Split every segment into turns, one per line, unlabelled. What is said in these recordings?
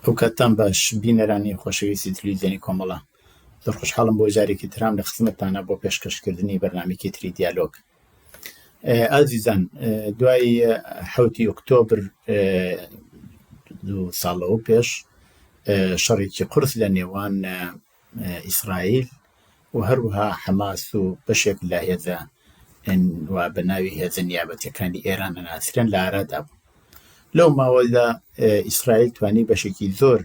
ئەو کاتتان باش بینەرانی خۆشەویستی تەلەڤیزیۆنی کۆمەڵە، زۆر خۆشحاڵم بۆ جارێکی ترام لە خزمەتتانە بۆ پێشکەشکردنی بەرنامەیەکی تری دیالۆگ. ئازیزان، دوای 7 ئۆکتۆبر دوو ساڵەوە پێش شەڕێکی قورس لە نێوان ئیسرائیل و هەروەها حەماس و بەشێک لە هێزە وا بە ناوی هێزە نیابەتیەکانی ئێران ناسرێن لە ئارادا بوو. لەو ماوەدا ئیسرائیل توانی بەشێکی زۆر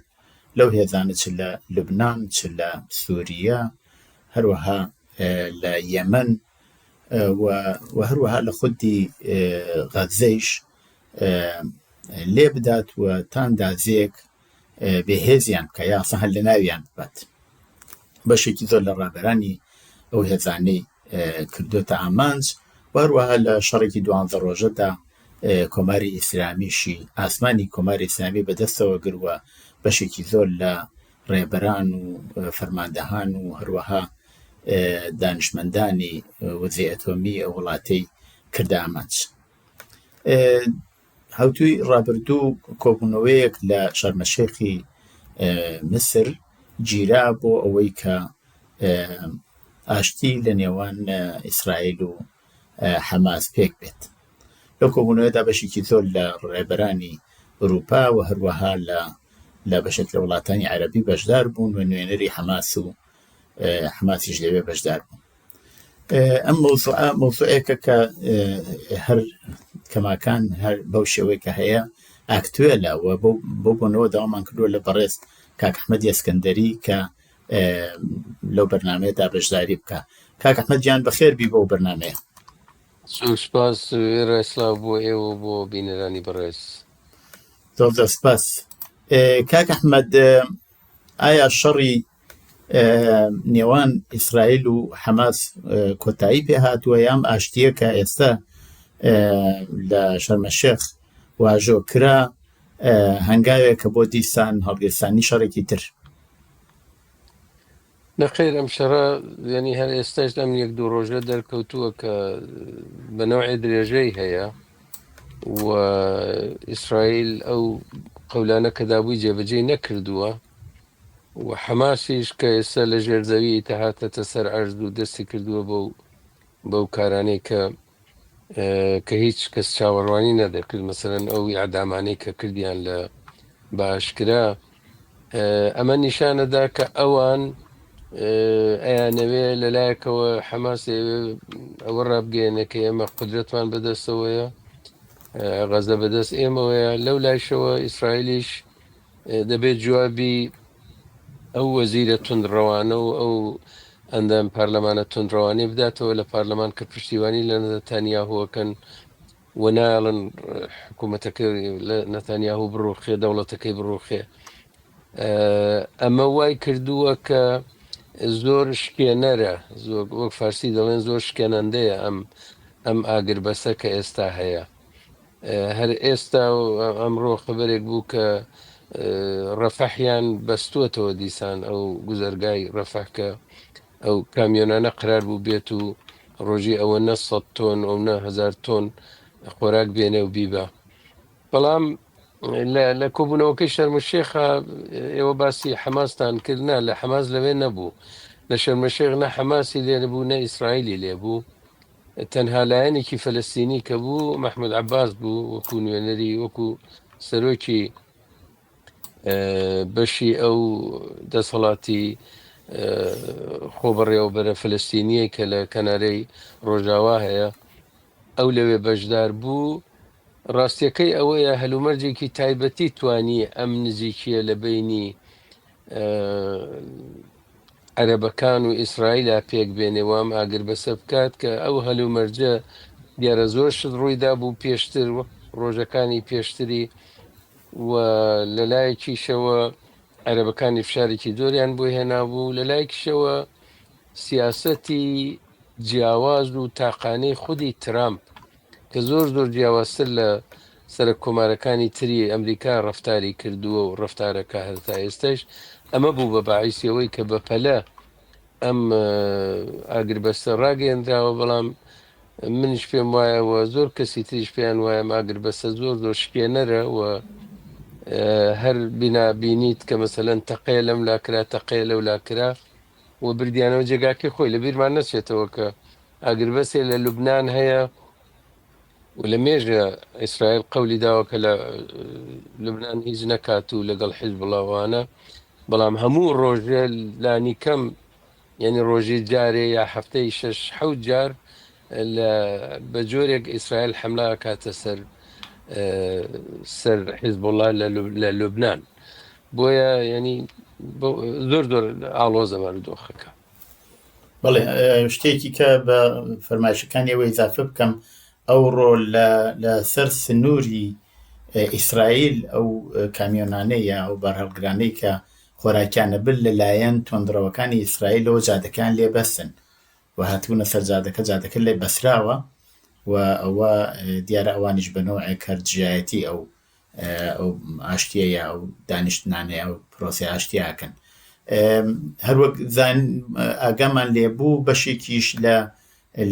لەو هێزانە چ لە لوبنان، چ لە سووریا، هەروەها لە یەمەن و هەروەها لە خودی غەزەیش لێ بدات و تاندازێک بێهێزیان بکە یا ئەسڵەن هەر لە ناویان ببات. بەشێکی زۆر لە ڕابەرانی ئەو هێزانەی کردوتە ئامانج و هەروەها لە شەڕێکی 12 ڕۆژەدا کۆماری ئیسلامیشی ئاسمانی کۆماری ئیسلامی بەدەستەوە گرتووە بەشێکی زۆر لە ڕێبەران و فەرماندەهان و هەروەها دانشمەندانی وەزعی ئەتۆمی ئەو وڵاتەی کردە ئامانج. هەوتووی ڕابردوو کۆبوونەوەیەک لە شەرمەشێخی مسر گیرا بۆ ئەوەی کە ئاشتی لە نێوان ئیسرائیل و حەماس پێک بێت. لەو کۆبوونەوەدا بەشێکی زۆر لە ڕێبەرانی ئەوروپا و هەروەها لە بەشێک لە وڵاتانی عەرەبی بەشدار بوون و نوێنەری حەماس و حەماسیش لەوێ بەشدار بوون. ئەم مۆزوعەیەکە کە هەر کەماکان هەر بەو شێوەیە کە هەیە ئاکتوێلە و بۆ بوونەوە داوامان کردووە لە بەڕێز کاک ئەحمەدی ئەسکەندەری کە لەو بەرنامەیەدا بەشداری بکە. کاک ئەحمەد گیان بەخێر بی بۆ بەرنامەیە.
سپاس ڕێسلااو بۆ ئێوە بۆ بینەرانی بەڕێز.
زۆر سپاس. کاک ئەحمەد، ئایا شەڕی نێوان ئیسرائیل و حەماس کۆتایی پێ هاتووە یام ئاشتیە کە ئێستا لە شەرمەشێخ واژۆ کرا هەنگاوێکە بۆ دیسان هەڵگرستانی شەڕێکی تر؟
نەخێر، ئەم شەڕە یعنی هەر ئێستاش ئەم 1-2 ڕۆژە دەرکەوتووە کە بە نەوعی درێژەی هەیە و ئیسرائیل ئەو قەولانە کە دابووی جێبەجێ نەکردووە و حەماسیش کە ئێستا لە ژێرزەوی هاتەتە سەر عەرز و دەستی کردووە بەو کارانەی کە هیچ کەس چاوەڕوانی نەدەکرد، مەسەرەن ئەو ئیعدامانەی کە کردیان لە باشکرا. ئەمە نیشانەدا کە ئەوان ئەیانەوێ لەلایەکەوە حەماس ئەوە ڕابگەێنە کە ئێمە قودرەتمان بەدەستەوەیە، غەزە بەدەست ئێمەوەیە. لەو لایشەوە ئیسرائیلیش دەبێت جوابی ئەو وەزیرە توندڕەوانە و ئەو ئەندام پارلەمانە توندڕەوانی بداتەوە لە پارلەمان کە پشتیوانی لە نەتانیاهوەکەن و ناڵن حکوومەتەکەی نەتانیاهو بڕوخێ، دەوڵەتەکەی بڕوخێ. ئەمە وای کردووە کە زۆر شکێنەرە، زۆر وەک فارسی دەڵێن زۆر شکێنەندەیە ئەم ئاگربەسە کە ئێستا هەیە. هەر ئێستا ئەمڕۆ خبرێک بوو کە ڕەفەحیان بەستووەتەوە دیسان ئەو گوزەرگای ڕەفەح کە ئەو کامیۆنانە قرار بوو بێت و ڕۆژی ئەوە 900 تۆن ئەو 1000 تۆن خۆراک بێنێ و بیبە. بەڵام لە کۆبوونەوەکەی شەرمەشێخە ئێوە باسی حەماستان کردنا، لە حەماس لەوێ نەبوو، لە شەرمەشێخ نە حەماسی لێ نەبوو نە ئیسرائیلی لێبوو. تەنها لایەنێکی فەلەستینی کە بوو مەحموود عەباس بوو، وەکو نوێنەری، وەکو سەرۆکی بەشی ئەو دەسەڵاتی خۆبەڕێوەبەرە فەلەستینیە کە لە کەنارەی ڕۆژاوا هەیە، ئەو لەوێ بەشدار بوو. ڕاستیەکەی ئەوەیە هەلومەرجێکی تایبەتی توانی ئەم نزیکیە لە بینی عەرەبەکان و ئیسرائیلا پێک بێنێ و ئەم ئاگربەسە بکات کە ئەو هەلومەرجە دیارە زۆر شت ڕوویدا بوو پێشتر، ڕۆژەکانی پێشتری، و لەلایەکیشەوە عەرەبەکانی فشارێکی زۆریان بۆ هێنابوو، لەلایەکیشەوە سیاسەتی جیاواز و تاقانەی خودی ترامپ کە زۆر جیاوازتر لە سەرۆک کۆمارەکانی تری ئەمریکا ڕەفتاری کردووە و ڕەفتارەکە هەتا ئێستش. ئەمە بوو بە باعیسیەوەی کە بەپەلە ئەم ئاگربەستە ڕاگەیەندراوە. بەڵام منیش پێم وایەوە زۆر کەسی تریش پێیان وایە ئاگربەستە زۆر شکێنەرە و هەر بینیت کە مەسەلەن تەقەیە لەم لاکرا تەقەیە لەو لاکرا و بردیانەوە جێگاکەی خۆی لە بیرمان نەچێتەوە کە ئاگربەسێ لە لوبناان هەیە و لە مێژە ئیسرائیل قەولی داوە کە لە لوبناان هیچ نەکات و لەگەڵ حیزب بڵاوانە، بەڵام هەموو ڕۆژێ لانی کەم یعنی ڕۆژی جارێ یا هەفتەی 6 جار بە جۆرێک ئیسرائیل حملا کاتە سەر حیزب الله لە لوبناان. بۆیە ینی زۆر ئاڵۆزەوە دۆخەکە.
بەڵێ شتێکی کە بە فەرمایشەکانی ئەوە ئیزافە بکەم، ئەوڕۆ لە سەر سنووری ئیسرائیل ئەو کامیۆنانەیە ئەو بەرهەڵگرانەی کە خۆراکیانە بل لەلایەن تۆندڕەوەکانی ئیسرائیلەوە جادەکان لێبەستن و هاتوونە سەر جادەکە لێ بەسراوە و ئەوە دیارە ئەوانیش بنەوەی کەرجایەتی ئەو ئاشتیەیە ئەو دانیشتنانەیە ئەو پرۆسی ئاشتیاکەن. هەروەک ئاگامان لێبوو بەشێکیش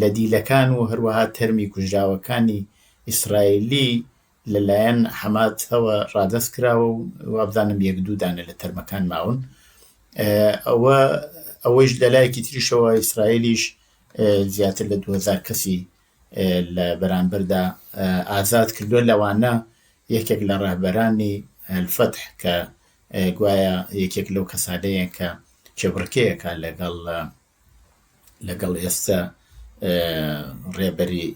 لە دیلەکان و هەروەها تەرمی کوژراوەکانی ئیسرائیلی لەلایەن حەماسەوە ڕادەست کراوە و وابزانم 1-2 دانە لە تەرمەکان ماون. ئەوەیش لەلایەکی تریشەوە ئیسرائیلیش زیاتر لە 2000 کەسی لە بەرامبەردا ئازاد کردووە. لەوانە یەکێک لە ڕەهبەرانی الفتح کە گوایە یەکێک لەو کەسانەیە کە چێبڕکەیەکە لەگەڵ ئێستا ڕێبەری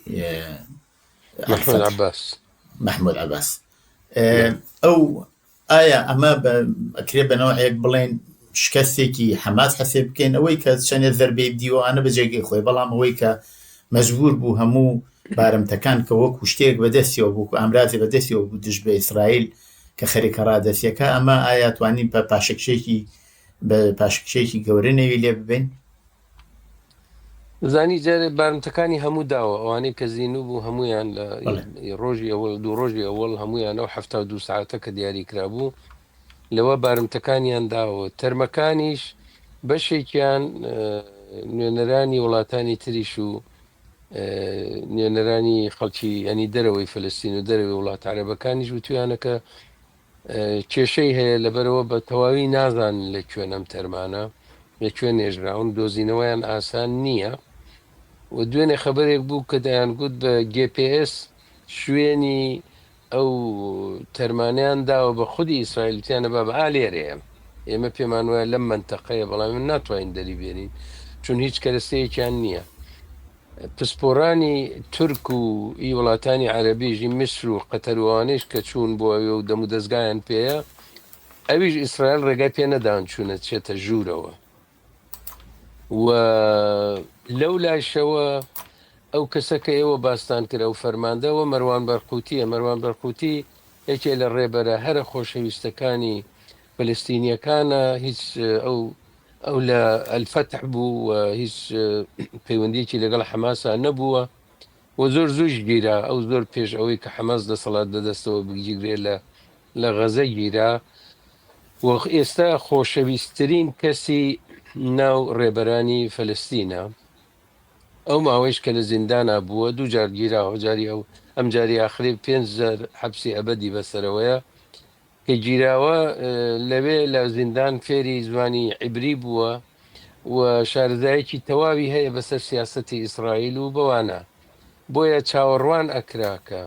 محمود عەباس. ئەو ئایا ئەمە ئەکرێ بەنەوەیەک بڵێن شکستێکی حەماس حەسێ بکەین ئەوەی کە چەندێک زەربەی دیوانە بەجێگەی خۆی، بەڵام ئەوەی کە مەجبور بوو هەموو بارمتەکان کە وەکو شتێک بەدەستیەوە بوو ئامرازی بەدەستیەوە بوو دژ بە ئیسرائیل کە خەریکە ڕادەسیەکە، ئەمە ئایا توانین بە پاشکشێکی گەورە نەوی لێ ببین؟
زانی جارێ بارمتەکانی هەموو داوە، ئەوانەی کە زیینوو بوو هەمویان لە ڕۆژی ئەوڵ 2 ڕۆژی ئەوڵ هەمویانەوە 72 ساعتە کە دیاری کرابوو لەوە بارمتەکانیان داوە. تەرمەکانیش بەشێکیان نوێنەرانی وڵاتانی تریش و نوێنەرانی خەڵکی ئەنی دەرەوەی فلستین و دەرەوەی وڵات عەرەبەکانیش وتویانەکە کێشەی هەیە لەبەرەوە بە تەواوی نازان لەکوێ ئەم تەرمانە لەکوێ نێژراون، دۆزینەوەیان ئاسان نییە. و دوێنێ خەبەرێک بوو کە دەیانگوت بە GPS شوێنی ئەو تەرمانیان داوە بە خودی ئیسرائیلتیانە بە ئالێرەیە ئێمە پێمان وایە لەم منتەقەیە، بەڵام من ناتوانین دەری بێنین چون هیچ کەرەستەیەکیان نییە. پسپۆرانی تورک و ئی وڵاتانی عەرەبیژی میسر و قەتەروانش کە چوون بۆ ئەوێ و دەم و دەستگایان پێەیە، ئەویش ئیسرائیل ڕێگای پێ نەدان چوونە چێتە ژوورەوە. و لەو لایشەوە ئەو کەسەکە ئێوە باستان کرا و فەرماندەوە مەروان بەرقوتیە. مەروان بەرقوتی یەکێ لە ڕێبەرە هەرە خۆشەویستەکانی فلستینیەکانە، هیچ ئەو لە الفتح بوو، هیچ پەیوەندیەکی لەگەڵ حەماسا نەبووە و زۆر زووش گیرا. ئەو زۆر پێش ئەوەی کە حەماس دەسەڵات دەدەستەوە بگیرێ لە غەزە گیرا و ئێستا خۆشەویستترین کەسی ناو ڕێبەرانی فلستینە. ئەو ماوەیش کە لە زیندانە بووە 2 جار گیراوە، جاری ئەو ئەم جاری ئاخری 5 حەبسی ئەبەدی بەسەرەوەیە کە گیراوە. لەوێ لە زیندان فێری زمانی عیبری بووە و شارەزایەکی تەواوی هەیە بەسەر سیاسەتی ئیسرائیل و بەوانە. بۆیە چاوەڕوان ئەکراکە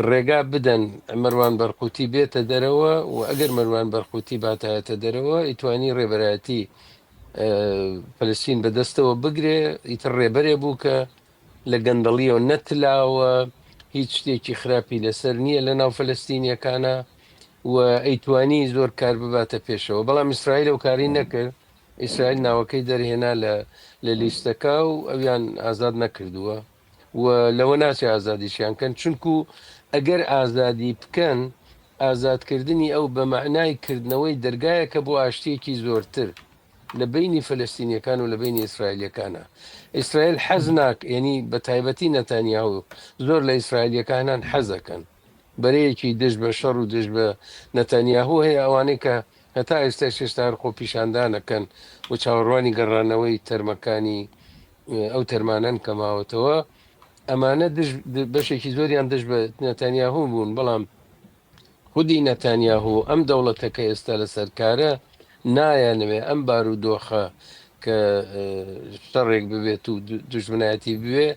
ڕێگا بدەن مەروان بەرقوتی بێتە دەرەوە و ئەگەر مەروان بەرقوتی باتایەتە دەرەوە ئیتوانی ڕێبەرایەتی فلستین بەدەستەوە بگرێ. ئیتر ڕێبەرێ بوو کە لە گەندەڵیەوە نەتلاوە، هیچ شتێکی خراپی لەسەر نییە لە ناو فلستینیەکانە و ئەیتوانی زۆر کار بباتە پێشەوە. بەڵام ئیسرائیل ئەو کاری نەکرد. ئیسرائیل ناوەکەی دەرهێنا لە لیستەکە و ئەویان ئازاد نەکردووە و لەوە ناچێ ئازادیشیان کەن، چونکو ئەگەر ئازادی بکەن ئازادکردنی ئەو بە معنای کردنەوەی دەرگایەکە بۆ ئاشتیەکی زۆرتر لە بینی فلستینیەکان و لە بینی ئیسرائیلەکانە. ئیسرائیل حەز ناک، یعنی بە تایبەتی نەتانیاهو زۆر لە ئیسرائیلەکانان حەزەکەن، بەرەیەکی دژ بە شەڕ و دژ بە نەتانیاهو هەیە، ئەوانەی کە هەتا ئێستا شێشتا خۆ پیشاندانەکەن و چاوەڕوانی گەڕانەوەی تەرمەکانی ئەو تەرمانان کەماوەتەوە. ئەمانە بەشێکی زۆریان دژ بە نەتانیاهو بوون، بەڵام خودی نەتانیاهو ئەم دەوڵەتەکە ئێستا لە سەرکارە نایانوێ ئەم بارودۆخە کە شەڕێک ببێت و دژمنایەتی بوێ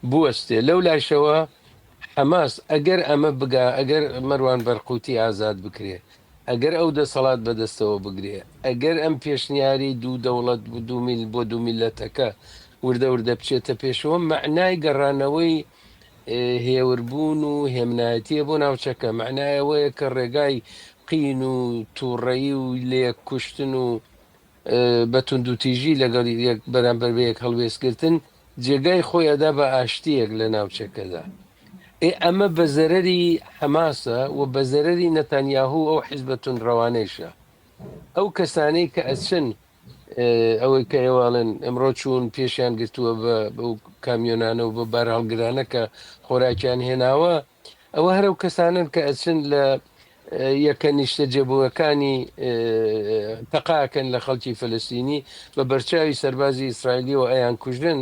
بوەستێ. لەو لاشەوە حەماس ئەگەر ئەمە بگا، ئەگەر مەروان بەرقوتی ئازاد بکرێ، ئەگەر ئەو دەسەڵات بەدەستەوە بگرێ، ئەگەر ئەم پێشنیاری دوو دەوڵەت دوو میل بۆ دوو میلەتەکە وردە وردە بچێتە پێشەوە، معنای گەڕانەوەی هێوربوون و هێمنایەتیە بۆ ناوچەکە، معنایەوەیە کە ڕێگای قین و تووڕەیی و لێک کوشتن و بەتون دوتیژی لەگەڵ یەک بەرامبەر بە یەک هەڵوێستگرتن جێگای خۆی ئەدا بە ئاشتیەک لە ناوچەکەدا. ئەمە بە زەرەری حەماسە و بە زەرەری نەتانیاهوو ئەو حیزبەتون ڕەوانەیشە. ئەو کەسانەی کە ئەچن ئەوەی کە ئێواڵن ئەمڕۆ چوون پێشیان گرتووە بە کامیۆنانە و بە بار هەڵگرانە کە خۆراکیان هێناوە، ئەوە هەرو کەسانن کە ئەچن لە یەکە نیشتە جێبووەکانی تەقاکەن لە خەڵکی فەلەستینی بە بەرچاوی سەربازی ئیسرائیلی و ئەیان کوژن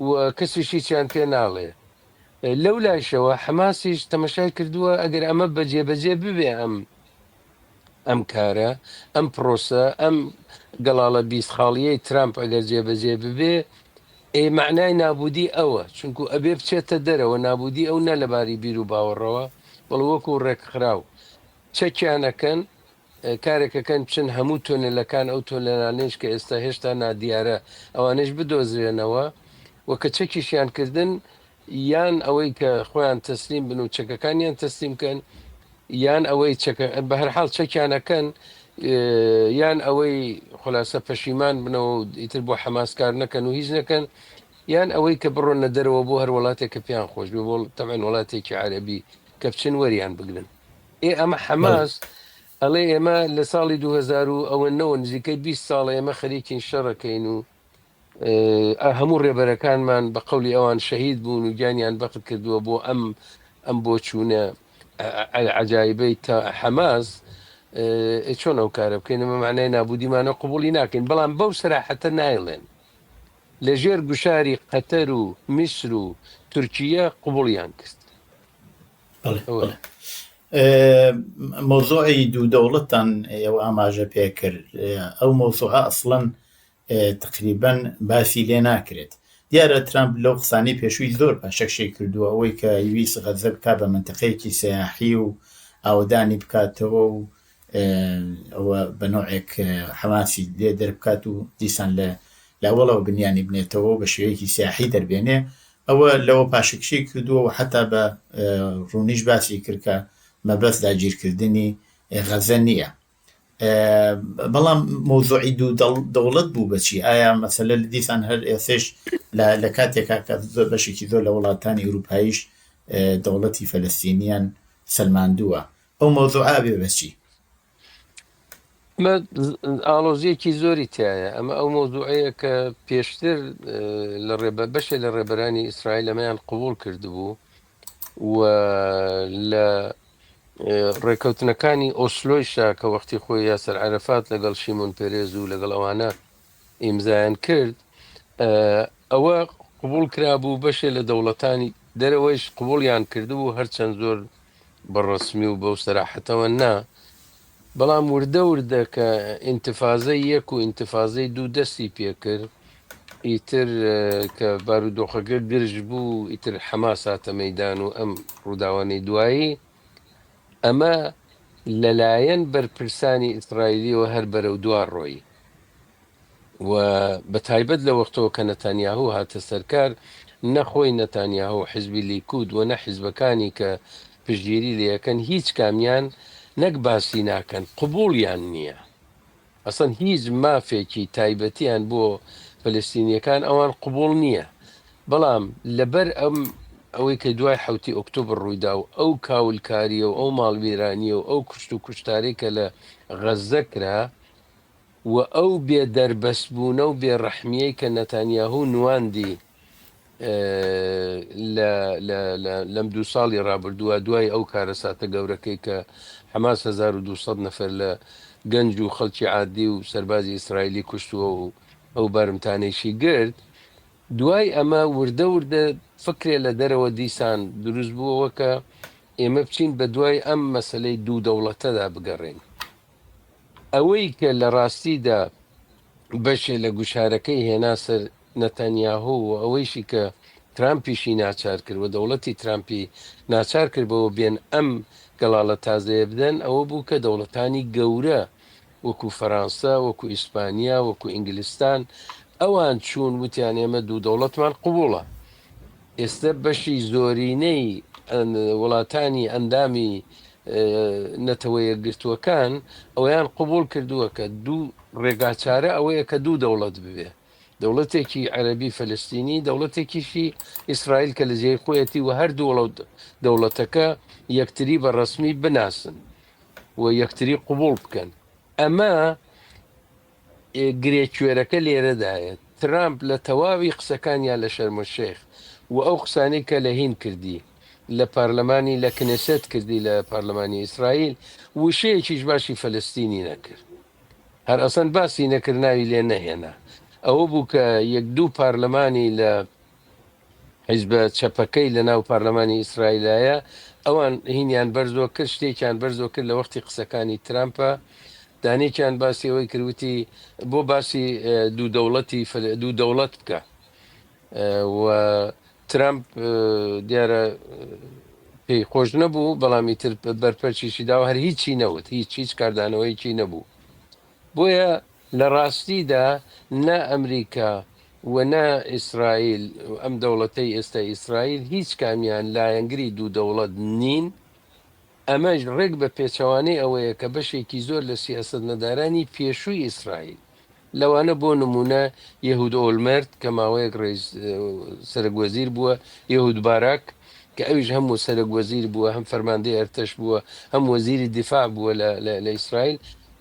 و کەسیشی چیان پێ ناڵێ. لەو لایشەوە حەماسیش تەمەشای کردووە ئەگەر ئەمە بەجێبەجێ ببێ ئەم کارە، ئەم پرۆسە، ئەم گەڵاڵە بیستخاڵیەی ترامپ ئەگەر جێبەجێ ببێ، معنای نابودی ئەوە، چونکو ئەبێ بچێتە دەرەوە نابودی ئەو نە لەباری بیر و باوەڕەوە، بەڵ وەکو ڕێکخراو چەکیانەکەن کارێکەکەن بچن هەموو تۆنێلەکان ئەو تۆنێلانێش کە ئێستا هێشتا نادیارە ئەوانش بدۆزرێنەوە وە کە چەکیشیان کردن، یان ئەوەی کە خۆیان تەسلیم بن و چەکەکانیان تەسلیمکەن، یان ئەوەی بە هەرحاڵ چەکیانەکەن، یان ئەوەی خلاصە پەشیمان بنەوە و ئیتر بۆ حەماسکار نەکەن و هیچ نەکەن، یان ئەوەی کە بڕۆنە دەرەوە بۆ هەر وڵاتێک کە پێیان خۆش بێ، بۆ تەبەن وڵاتێکی عەرەبی کە بچن وەریان بگرن. ئەمە حەماس ئەڵێ ئێمە لە ساڵی 2009 نزیکەی 20 ساڵە ئێمە خەریکین شەڕەکەین و هەموو ڕێبەرەکانمان بە قەولی ئەوان شەهید بوون و گیانیان بەخت کردووە بۆ ئەم بۆ چوونە عجایبەی تا حەماس چۆن ئەو کارە بکەین، ئەمە معنای نابودیمانە قبولی ناکەین. بەڵام بەو سەراحەتە نایڵێن لە ژێر گوشاری قەتەر و میسر و تورکیە قبولیان کرد.
مۆزوعی دوو دەوڵەتان ئێوە ئاماژە پێ کرد، ئەو مۆزوعە ئەسڵەن تقریبەن باسی لێ ناکرێت. دیارە ترامپ لەو قسانی پێشووی زۆر باشەکشەی کردووە، ئەوەی کە ویست غەزە بکات بە منتەقەیەکی سەیاحی و ئاودانی بکاتەوە و ئەوە بە نوعێک حەماسی لێ دەربکات و دیسان لە ئەوڵەوە بنیانی بنێتەوە بە شێوەیەکی سیاحی دەربێنێ. ئەوە لەوە پاشەکشی کردووە و حتا بە ڕوونیش باسی کردکە مەبەست داگیرکردنی غەزە نییە. بەڵام مۆزوعی دوو دەوڵەت بوو بەچی؟ ئایا مەسەلە لە دیسان هەر ئێسش لە کاتێکا کە بەشێکی زۆر لە وڵاتانی ئەوروپاییش دەوڵەتی فەلەستینیان سەلماندووە، ئەو مۆزوعا بێ بەچی؟
ئاڵۆزیەکی زۆری تایە. ئەمە ئەو مۆزوعەیە کە پێشتر بەشێ لە ڕێبەرانی ئیسرائیل ئەمەیان قبول کردبوو و لە ڕێکەوتنەکانی ئۆسلۆیشا کە وەختی خۆی یاسەر عەرەفات لەگەڵ شیمۆن پێرێز و لەگەڵ ئەوانە ئیمزایان کرد، ئەوە قبول کرابوو. بەشێ لە دەوڵەتانی دەرەوەیش قبولیان کردبوو، هەرچەند زۆر بەڕەسمی و بەو سەراحەتەوە نا. بەڵام وردە وردە کە ئینتفازەی یەک و ئینتفازەی دوو دەستی پێکرد، ئیتر کە بارودۆخەکە گرژ بوو، ئیتر حەماس هاتە مەیدان و ئەم ڕووداوانەی دوایی، ئەمە لەلایەن بەرپرسانی ئیسرائیلیەوە هەر بەرەو دوار ڕۆی و بە تایبەت لە وەختەوە کە نەتانیاهوو هاتە سەرکار، نەخۆی نەتانیاهوو حیزبی لیکود و نە حیزبەکانی کە پشتگیری لەکەن هیچ کامیان نەک باسی ناکەن، قبولیان نییە. ئەسەن هیچ مافێکی تایبەتیان بۆ فەلەستینیەکان ئەوان قبول نییە. بەڵام لەبەر ئەوەی کە دوای 7 ئۆکتۆبر ڕوویدا و ئەو کاولکاریە و ئەو ماڵوێرانیە و ئەو کوشت و کوشتارێک کە لە غەزە کرا و ئەو بێ دەربەسبوونە و بێڕەحمیەی کە نەتانیاهوو نواندی لەم 2 ساڵی ڕابردووە دوای ئەو کارەساتە گەورەکەی کە حەماس 1200 نەفەر لە گەنج و خەڵکی عادی و سەربازی ئیسرائیلی کوشتووە و ئەو بارمتانێکی گرت، دوای ئەمە وردە وردە فکرێ لە دەرەوە دیسان دروست بووەوە کە ئێمە بچین بە دوای ئەم مەسلەی دوو دەوڵەتەدا بگەڕێن. ئەوەی کە لە ڕاستیدا بەشێ لە گوشارەکەی هێنا سەر نەتەنیاهو و ئەوەیشی کە ترامپیشی ناچار کرد و دەوڵەتی ترامپی ناچار کردەوە بێن ئەم گەڵاڵە تازەیە بدەن، ئەوە بوو کە دەوڵەتانی گەورە وەکو فەرانسا، وەکو ئیسپانیا، وەکو ئینگلیستان ئەوان چوون وتیان ئێمە دوو دەوڵەتمان قبوڵە. ئێستا بەشی زۆرینەی وڵاتانی ئەندامی نەتەوەیە گرتووەکان ئەویان قبول کردووە کە دوو ڕێگاچارە ئەوەیە کە دوو دەوڵەت ببێ، دەوڵەتێکی عەرەبی فەلەستینی، دەوڵەتێکیشی ئیسرائیل کە لە جێی خۆیەتی و هەردوو دەوڵەتەکە یەکتری بە ڕسمی بناسن و یەکتری قبول بکەن. ئەمە گرێکوێرەکە لێرەدایە. ترامپ لە تەواوی قسەکانیان لە شەرمەشێخ و ئەو قسانەی کە لە هین کردی لە پارلەمانی لە کنێسەت کردی لە پارلەمانی ئیسرائیل وشەیەکیش باشی فەلەستینی نەکرد، هەر ئەسەن باسی نەکردناوی لێ نەهێنا. ئەوە بوو کە یەک دوو پارلەمانی لە حیزبە چەپەکەی لە ناو پارلەمانی ئیسرائیلایە ئەوان هینیان بەرزۆ کرد، شتێکیان بەرزۆ کرد لە وەختی قسەکانی ترامپە، دانێکیان باسی ئەوەی کردوتی بۆ باسی دوو دەوڵەت بکە و ترامپ دیارە پێی خۆش نەبوو، بەڵامی تر بەرپەرچیشی داوە هەر هیچی نەوت، هیچ کاردانەوەیکی نەبوو. بۆیە لە ڕاستیدا نە ئەمریکا و نە ئیسرائیل ئەم دەوڵەتەی ئێستا ئیسرائیل هیچ کامیان لایەنگری دوو دەوڵەت نین. ئەمەش ڕێک بە پێچەوانەی ئەوەیە کە بەشێکی زۆر لە سیاسەت نەدارانی پێشووی ئیسرائیل لەوانە بۆ نمونە یەهود ئۆلمەرت کە ماوەیەک ڕێز سەرۆکوەزیر بووە، یەهود باراک کە ئەویش هەموو سەرۆکوەزیر بووە، هەم فەرماندەی ئەرتەش بووە، هەم وەزیری دیفاع بووە لە ئیسرائیل.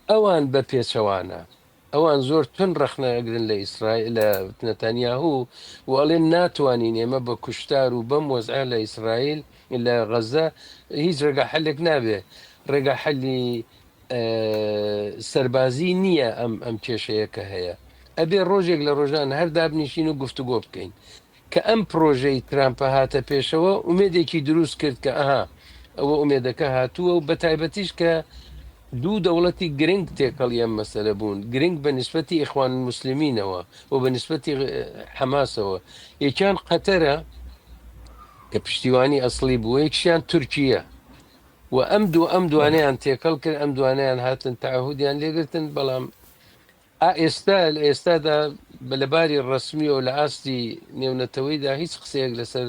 ئەوان بە پێچەوانە، ئەوان زۆر تون ڕەخنەگرن لە ئیسرائیل لە نەتەنیاهو و ئەڵێن ناتوانین ئێمە بە کوشتار و بەم وەزعە لە ئیسرائیل لە غەزە هیچ ڕێگا حلێک نابێ، ڕێگا حەلی سەربازی نییە ئەم کێشەیە کە هەیە. ئەبێ ڕۆژێک لە ڕۆژان هەر دابنیشین و گفتوگۆ بکەین. کە ئەم پرۆژەی ترامپە هاتە پێشەوە ئومێدێکی دروست کرد کە ئەها ئەوە ئومێدەکە هاتووە و بە تایبەتیش کە دوو دەوڵەتی گرنگ تێکەڵ ئەم مەسەلە بوون، گرنگ بە نیسبەتی ئیخوان الموسلیمینەوە و بە نیسبەتی حەماسەوە. یەکیان قەتەرە کە پشتیوانی ئەسڵی بووە، یەکشیان تورکیە و ئەم دوانیان تێکەڵ کرد، ئەم دوانیان هاتن تەعهودیان لێگرتن. بەڵام ئێستا لە ئێستادا لەباری ڕسمی و لە ئاستی نێونەتەوەیدا هیچ قسەیەک لەسەر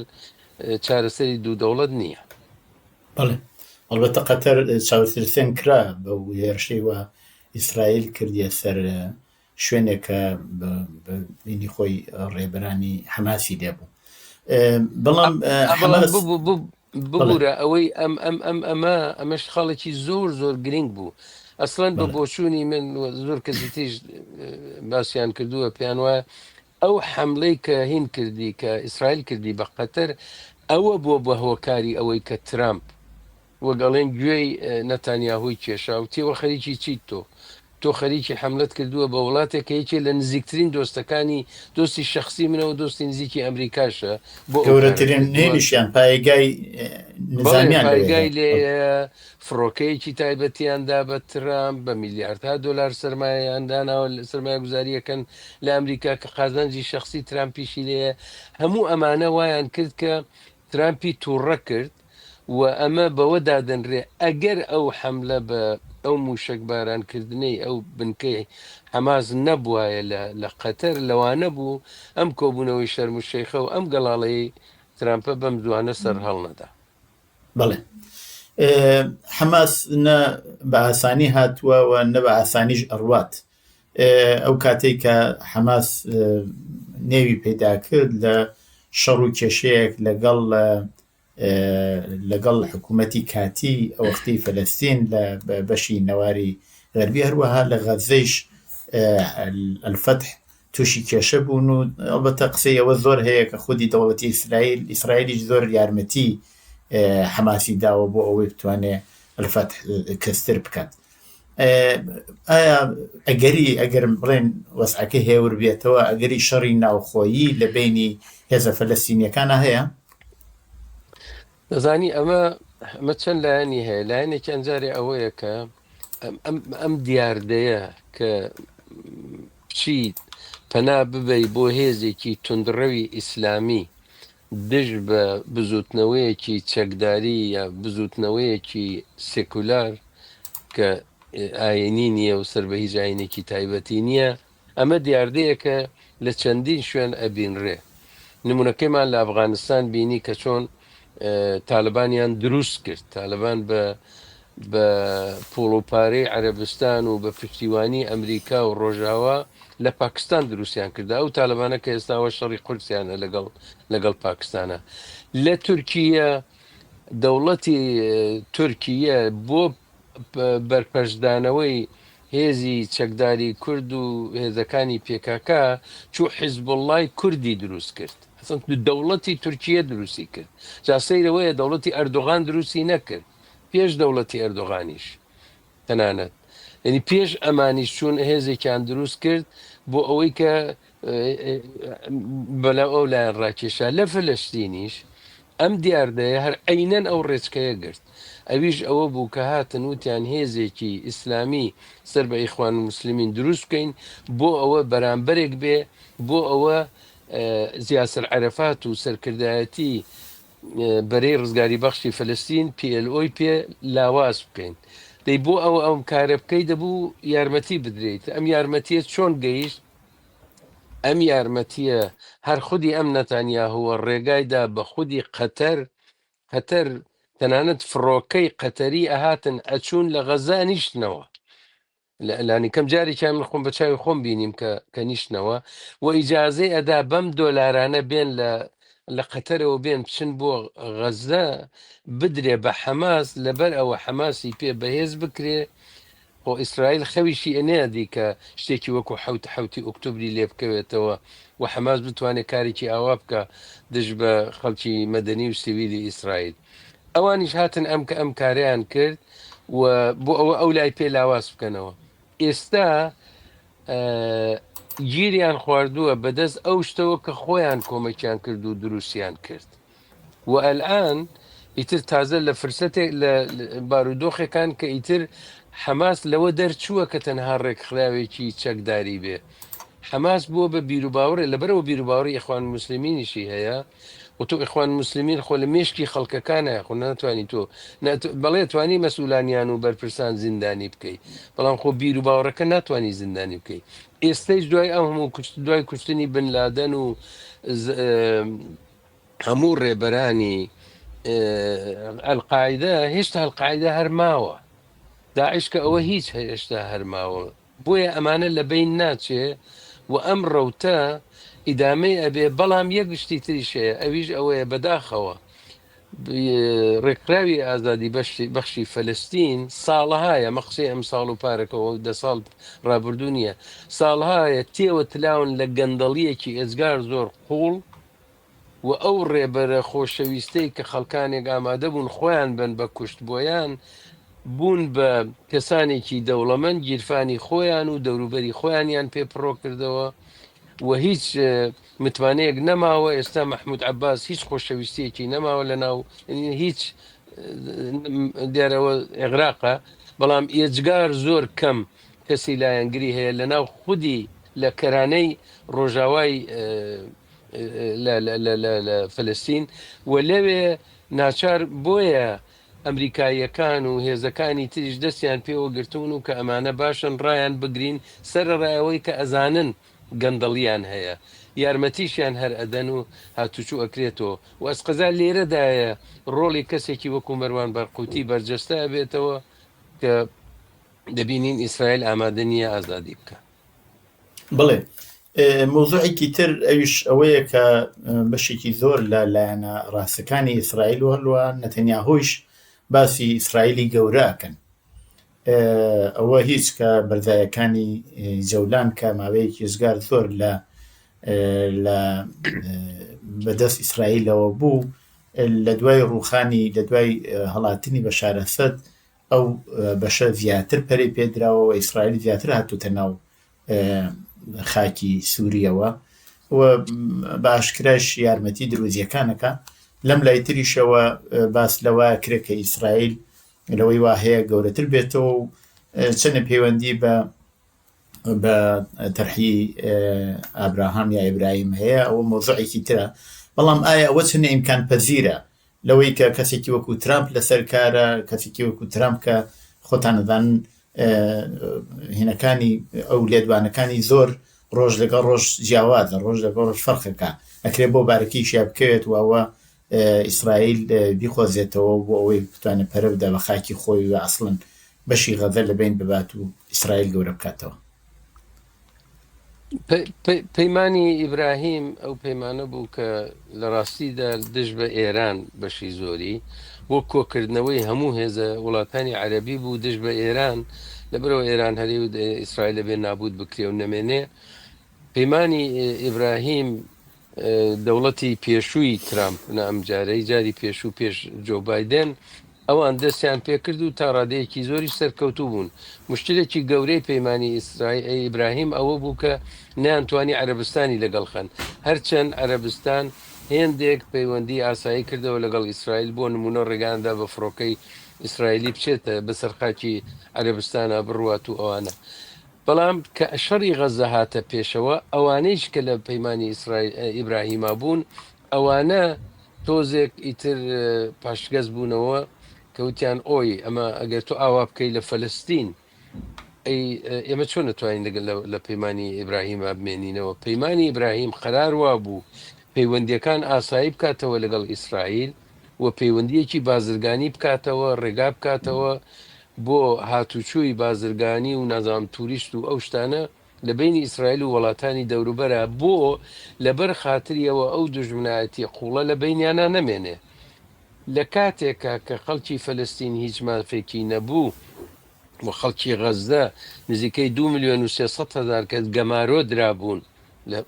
چارەسەری دوو دەوڵەت نییە.
بەڵێ ئەلبەتە قەتەر چاوەسەرسێن کرا بە هێرشەی وە ئیسرائیل کردیە سەر شوێنێکە بینی خۆی ڕێبەرانی حەماسی لێبوو. بەڵام
ببوورە ئەوەی ئەمەش خاڵێکی زۆر گرنگ بوو. ئەسڵەن بە بۆچوونی من زۆر کەسی تیژ باسییان کردووە، پێیان وایە ئەو حەملەی کە هین کردی کە ئیسرائیل کردی بە قەتەر ئەوە بووە بە هۆکاری ئەوەی کە ترامپ وەگەڵێن گوێی نەتانیاهوی کێشا و تێوە خەریکی چیت تۆ خەریکی حملت کردووە بە وڵاتێک کە یەکێ لە نزیکترین دۆستەکانی دۆستی شخصی منەوە دۆستی نزیکی ئەمریکاشە، بۆ
گەورەترین نێنیشیان پایگای نظامیان
پایگای لێ فڕۆکەیەکی تایبەتیاندا بە ترامپ بە میلیاردها دۆلار سەرمایەیانداناوە سەرمایە گوزاریەکەن لە ئەمریکا کە قازانجی شخصی ترامپیشی لێە. هەموو ئەمانە وایان کرد کە ترامپی تووڕە کرد و ئەمە بەوە دادەنرێ ئەگەر ئەو حملە بە ئەو موشک بارانکردنەی ئەو بنکەی حەماس نەبوایە لە قەتەر لەوانە بوو ئەم کۆبوونەوەی شەرم و شەیخە و ئەم گەڵاڵەی ترامپە بەم دوانە سەر هەڵنەدا.
بەڵێ حەماس نە بە ئاسانی هاتووە و نە بە ئاسانیش ئەڕوات. ئەو کاتێک کە حەماس نێوی پەیدا کرد لە شەڕ و کێشەیەک لەگەڵ حکوومەتی کاتی ئەوەختی فەلەستین لە بەشی نەواری غەربی، هەروەها لە غەزەیش الفتح تووشی کێشە بوون و ئەلبەتە قسەی ئەوە زۆر هەیە کە خودی دەوڵەتی ئیسرائیلیش زۆر یارمەتی حەماسی داوە بۆ ئەوەی بتوانێت الفتح کەستر بکات. ئایا ئەگەر بڵێن وەسعەکە هێور بێتەوە ئەگەری شەڕی ناوخۆیی لە بینی هێزە فەلەستینیەکانە هەیە؟
دەزانی ئەمە چەند لایەنی هەیە لایەنێکی ئەنجارێ ئەوەیە کە ئەم دیاردەیە کە بچیت پەنا ببەی بۆ هێزێکی تونندڕەوی ئیسلامی دژ بە بزوتنەوەیەکی چەکداری یا بزوتنەوەیەکی سێکولار کە ئاینی نییە و سەر بە هیچ ئاینێکی تایبەتی نییە ئەمە دیاردەیە کە لە چەندین شوێن ئەبینڕێ نمونونەکەیمان لە ئەفغانستان بینی کە چۆن تالبانیان دروست کرد تالبان بە پۆڵۆپارەی عەرەبستان و بە پشتیوانی ئەمریکا و ڕۆژاوا لە پاکستان دروستیان کردا ئەو تالبانە کە ئێستاوە شەڕی قورسیانە لەگەڵ پاکستانە لە تورکیە دەوڵەتی تورکیە بۆ بەرپەشدانەوەی هێزی چەکداری کورد و هێزەکانی پێکاکە چوو حیزبوڵڵای کوردی دروست کرد دەوڵەتی تورکیە دروستی کرد جاسەیرەوەیە دەوڵەتی ئەردۆغان دروستی نەکرد پێش دەوڵەتی ئەردۆغانیش تەنانەت یعنی پێش ئەمانیش چوون هێزێکیان دروست کرد بۆ ئەوەی کە بەلا ئەو لایەن ڕاکێشا لە فلەستینیش ئەم دیاردەیە هەر عینەن ئەو ڕێچکەیە گرت ئەویش ئەوە بوو کە هاتن وتیان هێزێکی ئیسلامی سەر بە ئیخوان موسلیمین دروست بکەین بۆ ئەوە بەرامبەرێک بێ بۆ ئەوە زیاسر عەرەفات و سەرکردایەتی بەرەی ڕزگاری بەخشی فلەستین PLOی پێ لاواز بکەین دەی بۆ ئەم کارە بکەی دەبوو یارمەتی بدرێت ئەم یارمەتیە چۆن گەیشت ئەم یارمەتیە هەر خودی ئەم نەتانیاهووە ڕێگایدا بە خودی قەتەر تەنانەت فڕۆکەی قەتەری ئەهاتن ئەچوون لە غەزا نیشتنەوە لانی کەم جارێکیان من خۆم بە چاوی خۆم بینیم کە نیشتنەوە و ئیجازەی ئەدا بەم دۆلارانە بێن لە قەتەرەوە بێن بچن بۆ غەزا بدرێ بە حەماس لەبەر ئەوە حەماسی پێ بەهێز بکرێ بۆ ئیسرائیل خەویشی ئەنەیە دی کە شتێکی وەکو حوتی ئۆکتۆبری لێ بکەوێتەوە و حەماس بتوانێت کارێکی ئاوا بکە دژ بە خەڵکی مەدەنی و سیویلی ئیسرائیل ئەوانیش هاتن ئەم کاریان کرد و بۆ ئەو لای پێ لاواز بکەنەوە ئێستا گیریان خواردووە بەدەست ئەو شتەوە کە خۆیان کۆمەکیان کرد و دروستیان کرد و ئەلئان ئیتر تازە لە فرسەتێک لە بارودۆخێکان کە ئیتر حەماس لەوە دەرچووە کە تەنها ڕێکخراوێکی چەکداری بێ حەماس بووە بە بیرروباوەڕێ لەبەرەوە بیرروباوەڕی ئیخوان موسلیمینیشی هەیە و تۆ ئیخوان موسلیمین خۆ لە مێشکی خەڵکەکانە خۆ ناتوانانی تۆ بەڵێ توانی مەسئولانیان و بەرپرسان زیندانی بکەیت بەڵام خۆ بیرروباوەڕەکە ناتوانانی زیندانی بکەیت ئێستەیش دوای ئەم هەموو دوای کوشتنی بن لادەن و هەموو ڕێبەرانی ئەلقاعیدە هێشتا ئەلقاعیدە هەرماوە داعش کە ئەوە هیچ هێشتا هەرماوە بۆیە ئەمانە لە بین ناچێ و ئەم ڕەوتە ئیدامەی ئەبێ بەڵام یەک گشتی تریشەیە ئەویش ئەوەیە بەداخەوە ڕێکراوی ئازادی بەخشی فەلەستین ساڵەهایە مەخسی ئەم ساڵ و پارەکەەوە 10 ساڵ ڕابردوو نییە ساڵهایە تێوە تلاون لە گەندەڵیەکی ئێزگار زۆر قوڵ و ئەو ڕێبەرە خۆشەویستەی کە خەڵکانێک ئامادە بوون خۆیان بن بە کوشت بۆیان بوون بە کەسانێکی دەوڵەمەند گیرفانی خۆیان و دەوروبەری خۆیانیان پێپڕۆ کردەوە و هیچ متوانەیەک نەماوە ئێستا مەحموود عەباس هیچ خۆشەویستیەکی نەماوە لە ناو هیچ دیارەوە عێراقە بەڵام ئێجگار زۆر کەم کەسی لایەنگری هەیە لە ناو خودی لە کەرانەی ڕۆژاوای لە فلەستین و لەوێ ناچار بۆیە ئەمریکاییەکان و هێزەکانی تریش دەستیان پێوە گرتوون و کە ئەمانە باشن ڕایان بگرین سەرڕایەوەی کە ئەزانن گەندەڵیان هەیە یارمەتیشیان هەر ئەدەن و هاتوچوو ئەکرێتەوە و ئەسقەزا لێرەدایە ڕۆڵی کەسێکی وەکو مەروان بەرقوتی بەرجەستە بێتەوە کە دەبینین ئیسرائیل ئامادە نییە ئازادی بکە.
بڵێ مۆزوعێکی تر ئەویش ئەوەیە کە بەشێکی زۆر لە لایەنە ڕاستەکانی ئیسرائیل و هەروە نەتەنیاهۆیش باسی ئیسرائیلی گەورەکەن ئەوە هیچ کە بەردایەکانی جەولان کە ماوەیەکی زگار زۆر لە بەدەست ئیسرائیلەوە بوو لە دوای ڕووخانی لە دوای هەڵاتنی بەشار ئەسەد ئەو بەشە زیاتر پەرەی پێدراوە و ئیسرائیل زیاتر هاتووتە ناو خاکی سووریەوە و باشکراش یارمەتی دروزیەکانەکە لەم لای تریشەوە باس لەوە کرێ کە ئیسرائیل لەوەی وا هەیە گەورەتر بێتەوە و چەنە پەیوەندی بە تەرحی ئابراهام یا ئیبراهیم هەیە ئەوە مۆزوعێکی ترە بەڵام ئایا ئەوە چنە ئیمکان پەزیرە لەوەی کە کەسێکی وەکو ترامپ لەسەر کارە کەسێکی وەکو ترامپ کە خۆتان دەزانن هینەکانی ئەو لێدوانەکانی زۆر ڕۆژ لەگەڵ ڕۆژ جیاوازە ڕۆژ لەگەڵ ڕۆژ فەرقەکە ئەکرێ بۆ بارەکەی شیا بکەوێت واوە ئیسرائیل بیخۆزێتەوە بۆ ئەوەی بتوانێت پەرە بدە بە خاکی خۆی و ئەسڵن بەشی غەزە لەبین ببات و ئیسرائیل گەورە بکاتەوە.
پەیمانی ئیبراهیم ئەو پەیمانە بوو کە لە ڕاستیدا دژ بە ئێران بەشی زۆری بۆ کۆکردنەوەی هەموو هێزە وڵاتانی عەرەبی بوو دژ بە ئێران لەبەرەوە ئێران هەرێ و ئیسرائیل لەبێ نابود بکرێ و نەمێنێ. پەیمانی ئیبراهیم دەوڵەتی پێشووی ترامپ ئەمجارەی جاری پێشوو پێش جۆ بایدن ئەوان دەستیان پێکرد و تا ڕادەیەکی زۆری سەرکەوتوو بوون. مشکلێکی گەورەی پەیمانی ئیبراهیم ئەوە بوو کە نەیانتوانی عەرەبستانی لەگەڵ خەن هەرچەند عەرەبستان هێندێک پەیوەندی ئاسایی کردەوە لەگەڵ ئیسرائیل بۆ نمونە ڕێگاندا بە فڕۆکەی ئیسرائیلی بچێتە بەسەر خاکی عەرەبستانە بڕوات و ئەوانە. بەڵام کە شەڕی غەزە هاتە پێشەوە ئەوانەیش کە لە پەیمانی ئیبراهیما بوون ئەوانە تۆزێک ئیتر پاشگەز بوونەوە کەوتیان ئۆی ئەمە ئەگەر تۆ ئاوا بکەی لە فەلەستین ئێمە چۆن نتوانین لەگەڵ لە پەیمانی ئیبراهیما بمێنینەوە. پەیمانی ئیبراهیم قەرار وا بوو پەیوەندیەکان ئاسایی بکاتەوە لەگەڵ ئیسرائیل و پەیوەندیەکی بازرگانی بکاتەوە ڕێگا بکاتەوە بۆ هاتوچووی بازرگانی و نەزام توریست و ئەو شتانە لە بینی ئیسرائیل و وڵاتانی دەوروبەرە بۆ لەبەر خاتریەوە ئەو دژمنایەتی قوڵە لە بینیانە نەمێنێ. لە کاتێکە کە خەڵکی فەلەستین هیچ مافێکی نەبوو و خەڵکی غەزە نزیکەی 2,300,000 کەس گەمارۆ درابوون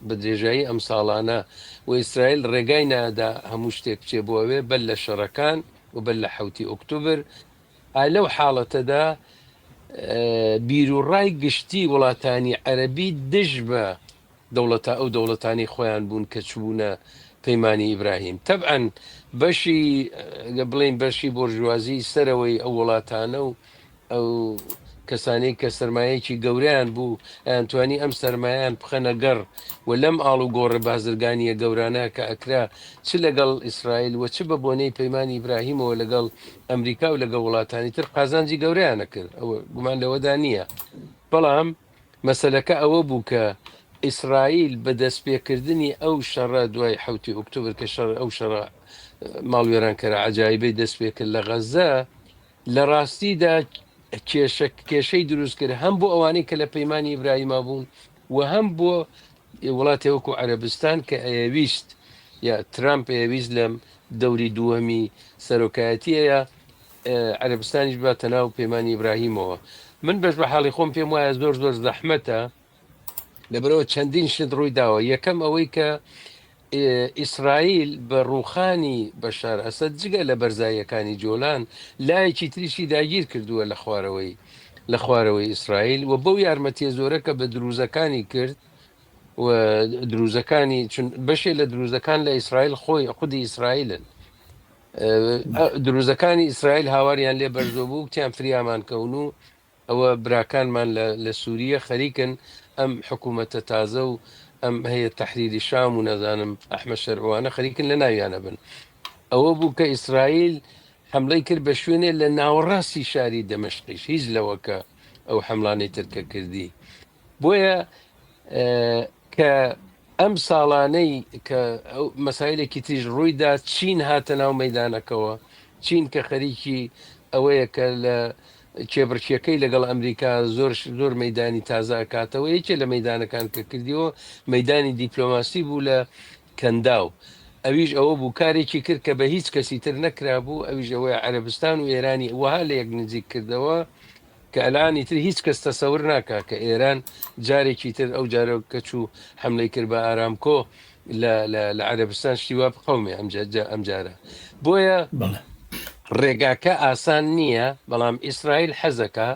بە درێژایی ئەم ساڵانە و ئیسرائیل ڕێگای نادا هەموو شتێک بچێ بۆوێ بەر لە شەڕەکان و بەر لە 7 ئۆکتۆبر لەو حاڵەتەدا بیرروڕای گشتی وڵاتانی عەرەبی دژ بە ئەو دەوڵەتانی خۆیان بوون کە چبوونە پەیمانی ئیبراهیم. تەبعەن بەشی بڵین بەشی بۆرژوازی سەرەوەی ئەو وڵاتانە و ئەو کەسانەی کە سەرمایەکی گەوریان بوو ئەیانتوانی ئەم سەرمایان بخەنە گەڕ و لەم ئاڵ و گۆڕە بازرگانیە گەورانە کە ئەکرا چ لەگەڵ ئیسرائیل و چ بە بۆنەی پەیمانی ئیبراهیمەوە لەگەڵ ئەمریکا و لەگە وڵاتانی تر قازانجی گەوریانە کرد ئەوە گومان لەوەدا نییە. بەڵام مەسەلەکە ئەوە بوو کە ئیسرائیل بە دەستپێکردنی ئەو شەڕە دوای 7 ئۆکتۆبر کە ئەو شەڕە ماڵوێرانکەرە عەجایبەی دەست پێ کرد لە غەزە لە ڕاستیدا کێشەی دروست کرد هەم بۆ ئەوانەی کە لە پەیمانی ئیبراهیما بوون و هەم بۆ وڵاتی وەکو عەرەبستان کە ئەویست یا ترامپ ئەویست لەم دەوری دووەمی سەرۆکایەتیەیە عەرەبستانیش باتە ناو پەیمانی ئیبراهیمەوە. من بەش بە حاڵی خۆم پێم وایە زۆر زەحمەتە لەبەرەوە چەندین شت ڕووی داوە. یەکەم ئەوەی کە ئیسرائیل بە ڕووخانی بەشار ئەسەد جگە لە بەرزاییەکانی جۆلان لایەکی تریشی داگیر کردووە لە خوارەوەی ئیسرائیل و بەو یارمەتیە زۆرەکە بە دروزەکانی کرد و دروزەکانی بەشێ لە دروزەکان لە ئیسرائیل خۆی خودی ئیسرائیلن. دروزەکانی ئیسرائیل هاواریان لێ بەرزۆ بوو کتیان فریامان کەون و ئەوە براکانمان لە سووریە خەریکن ئەم حکوومەتە تازە و ئەم هەیە تەحریری شام و نەزانم ئەحمە شەروانە خەریکن لە ناویانە بن. ئەوە بوو کە ئیسرائیل حملەی کرد بە شوێنێ لە ناوەڕاستی شاری دەمەشقیش هیچ لەوەکە ئەو حملانەی ترکە کردی. بۆیە کە ئەم ساڵانەی کە مەسایلێکی تریژ ڕوویدا چین هاتە ناو مەیدانەکەوە چین کە خەریکی ئەوەیە کە لە کێبڕکیەکەی لەگەڵ ئەمریکا زۆر مەیدانی تازە کاتەوە یەکێ لە مەیدانەکان کە کردیەوە مەیدانی دیپلۆماسی بوو لە کەنداو. ئەویش ئەوە بوو کارێکی کرد کە بە هیچ کەسی تر نەکرا بوو ئەویش ئەوەیە عەرەبستان و ئێرانی وها لە یەک نزیک کردەوە کە ئەلانی تر هیچ کەس تەسەور ناکا کە ئێران جارێکی تر ئەو جارە کە چوو حملەی کرد بە ئارامکۆ لە عەرەبستان شتیوا بقەومێ ئەمجارە. بۆیە ڕێگاکە ئاسان نییە بەڵام ئیسرائیل حەزەکە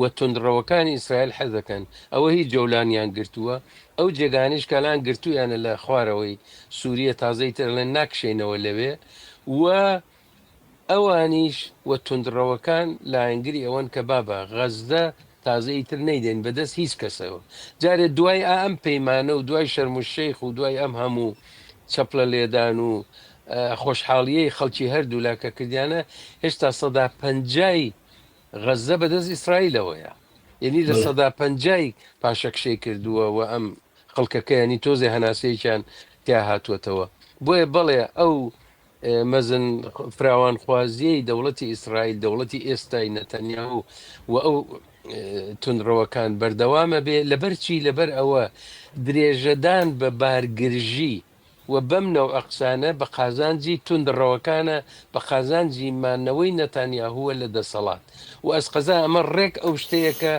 و تونندڕەوەکانی ئیسرائیل حەزەکەن ئەوە هیچ جەولانیان گرتووە ئەو جێگانیش کەلان گرتویانە لە خوارەوەی سووریە تازەی تر لە ناکشێنەوە لەوێ و ئەوانیش وە تونندڕەوەکان لایەنگری ئەوەن کە بابە غەزدە تازەی تر نەیدێن بەدەست هیچ کەسەوە جارێت دوای ئەم پەیمانە و دوای شەرموشەیخ و دوای ئەم هەموو چەپلە لێدان و خۆشحاڵیەی خەڵکی هەردوو لاکە کردیانە هێشتا سەدا پەنجای غەزدە بەدەست ئیسرائیلەوەیە یعنی لە سەدا پەنجای پاشەکشەی کردووە و ئەم خەڵکەکەیانی تۆزێ هەناسەیەکیان تیا هاتووەتەوە بۆیە بەڵێ ئەو مەزن فراوان خوازیەی دەوڵەتی ئیسرائیل دەوڵەتی ئێستای نەتەنیاهو و ئەو تونندڕەوەکان بەردەوامە بێ لەبەرچی لەبەر ئەوە درێژەدان بە بارگرژی و بەم نەو ئەقسانە بە قازانجی تونندڕەوەکانە بە قازانجی مانەوەی نەتانیاهووە لە دەسەڵات و ئەسقەزا ئەمە ڕێک ئەو شتەیەکە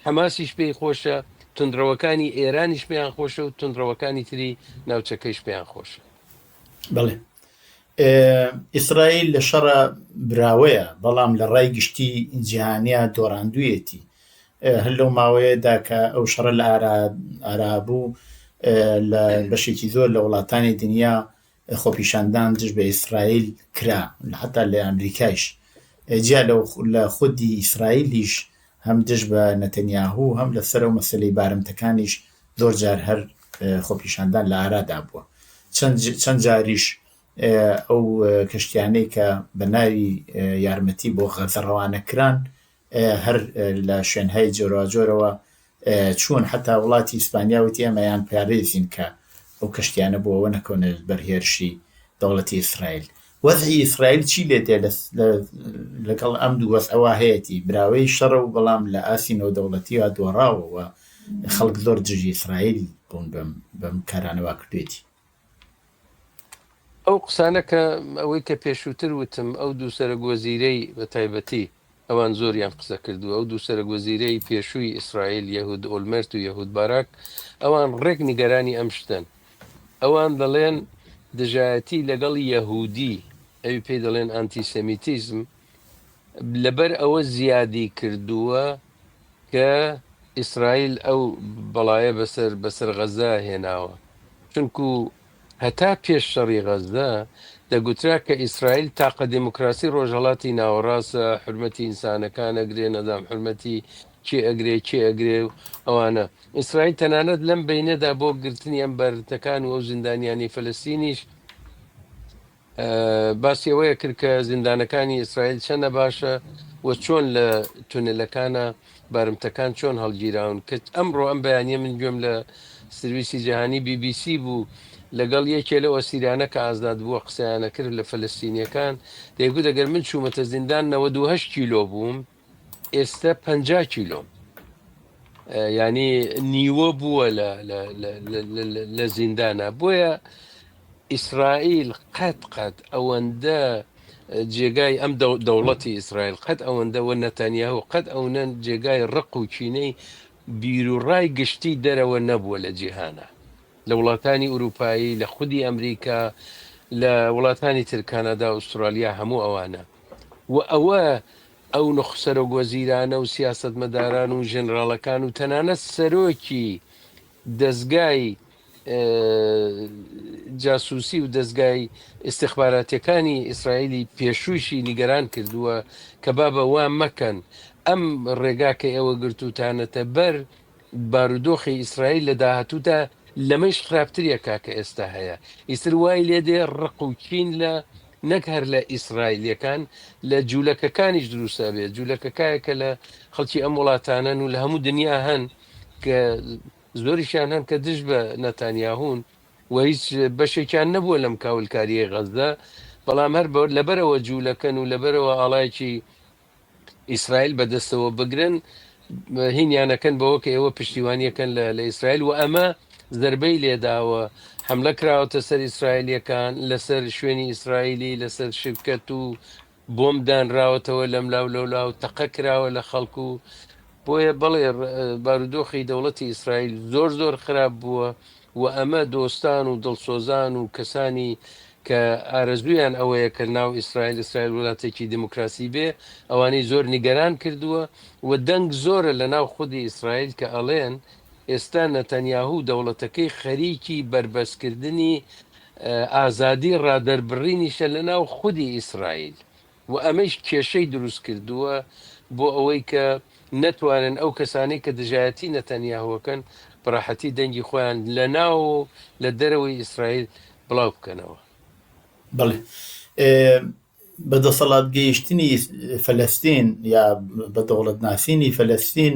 حەماسیش پێی خۆشە تونندڕەوەکانی ئێرانیش پێیان خۆشە و تونندڕەوەکانی تری ناوچەکەیش پێیان خۆشە.
بڵێ ئیسرائیل لە شەڕە براوەیە بەڵام لە ڕای گشتی جیهانیا دۆڕاندوویەتی هەر لەو ماوەیەدا کە ئەو شەڕە لە ئارابوو لە بەشێکی زۆر لە وڵاتانی دنیا خۆپیشاندان دژ بە ئیسرائیل کرا حتا لە ئەمریکایش جیا لە خودی ئیسرائیلیش هەم دژ بە نەتەنیاهوو هەم لەسەر و مەسەلەی بارمتەکانیش زۆر جار هەر خۆپیشاندان لە ئارادا بووە چەند جاریش ئەو کەشتیانەی کە بە ناوی یارمەتی بۆ غەزە ڕەوانەکران هەر لە شوێنهای جۆراوجۆرەوە چوون حتا وڵاتی ئیسپانیا وتی ئەمەیان پارێزین کە ئەو کەشتیانە بۆەوە نەکەونە بەرهێرشی دەوڵەتی ئیسرائیل وەزعی ئیسرائیل چی لێ دێ لەگەڵ ئەم دوو وەزعەوە هەیەی براوەی شەڕە و بەڵام لە ئاسینەوە دەوڵەتی وا دۆڕاوەوە خەڵک زۆر دژی ئیسرائیل بوون بەم کارانەوە کردوێتی.
ئەو قسانە کە ئەوەی کە پێشووتر وتم ئەو دوو سەرگۆزیرەی بە تایبەتی ئەوان زۆریان قسە کردو ئەو دوو سەرگۆزیرەی پێشووی ئیسرائیل یەهود ئۆلمەرت و یەهود باراک ئەوان ڕێک نیگەرانی ئەم شتن ئەوان دەڵێن دژایەتی لەگەڵ یەهودی ئەوی پێی دەڵێن ئانتیسەمیتیزم لەبەر ئەوە زیادی کردووە کە ئیسرائیل ئەو بەڵایە بەسەر غەزە هێناوە چونکو هەتا پێش شەڕی غەزە دەگوترا کە ئیسرائیل تاقە دیموکراسی ڕۆژهەڵاتی ناوەڕاستە حرمەتی ئینسانەکان ئەگرێ نەدام حرمەتی چێ ئەگرێ و ئەوانە ئیسرائیل تەنانەت لەم بینەدا بۆ گرتنی ئەم بەرتەکان و ئەو زیندانیانی فەلەستینیش باسیەوەیە کرد کە زیندانەکانی ئیسرائیل چەندە باشە و چۆن لە تونلەکانە بارمتەکان چۆن هەڵگیراون کە ئەمڕۆ ئەم بەیانیە من گوێم لە سرویسی جیهانی BBC بوو لەگەڵ یەکێ لە ئۆسیرانە کە ئازاد بووە قسەیانە کرد لە فەلەستینیەکان دەیگوت ئەگەر من چوومەتە زیندان 98 کیلۆ بووم ئێستا 50 کیلۆ ینی نیوە بووە لە زیندانە بۆیە ئیسرائیل قەت ئەوەندە جێگای ئەم دەوڵەتی ئیسرائیل قەت ئەوەندەوە نەتانیاهو قەت ئەوەن جێگای ڕق و چینەی بیرروڕای گشتی دەرەوە نەبووە لە جیهانە لە وڵاتانی ئوروپایی لە خودی ئەمریکا لە وڵاتانی تر کانادا و ئوسترالیا هەموو ئەوانە و ئەوە ئەو نخسەرە وەزیرانە و سیاستمەداران و ژێنراڵەکان و تەنانەت سەرۆکی دەستگای جاسووسی و دەستگای استخباراتیەکانی ئیسرائیلی پێشوویشی نیگەران کردووە کە بابە وا مەکەن ئەم ڕێگاکە ئێوە گرتوتانەتە بەر بارودۆخی ئیسرائیل لە داهاتوودا لەمەش خراپترێکا کە ئێستا هەیە ئیسر وای لێ دێ ڕق و چین لە نەک هەر لە ئیسرائیلەکان لە جوولەکەکانیش دروستە بێت جوولەکەکایەکە لە خەڵکی ئەم وڵاتانن و لە هەموو دنیا هەن کە زۆریشان هەن کە دژ بە نەتانیاهون و هیچ بەشێکیان نەبووە لەم کاولکاریە غەزە بەڵام هەر لەبەرەوە جوولەکەن و لەبەرەوە ئاڵایکی ئیسرائیل بەدەستەوە بگرن هینیانەکەن بەوە کە ئێوە پشتیوانیەکەن لە ئیسرائیل و ئەمە زربەی لێداوە حملە کراوەتە سەر ئیسرائیلەکان لەسەر شوێنی ئیسرائیلی لەسەر شرکەت و بۆم دانراوەتەوە لەم لاو تەقە کراوە لە خەڵکو و بۆیە بەڵێ بارودۆخی دەوڵەتی ئیسرائیل زۆر خراپ بووە و ئەمە دۆستان و دڵسۆزان و کەسانی کە ئارەزویان ئەوەیە کە ناو ئیسرائیل وڵاتێکی دموکراسی بێ ئەوانەی زۆر نیگەران کردووە و دەنگ زۆرە لە ناو خودی ئیسرائیل کە ئەڵێن ئێستا نەتەنیاهوو دەوڵەتەکەی خەریکی بربەستکردنی ئازادی ڕادەربڕینیشە لەناو خودی ئیسرائیل و ئەمەش کێشەی دروست کردووە بۆ ئەوەی کە نەتوانن ئەو کەسانی کە دژایەتی نەتەنیاهوەکەن بەڕاحەتی دەنگی خۆیان لە ناو لە دەرەوەی ئیسرائیل بڵاو بکەنەوە.
بەڵێ بەدەسەڵات گەیشتنی فەلەستین یا بە دەوڵەت ناسینی فەلەستین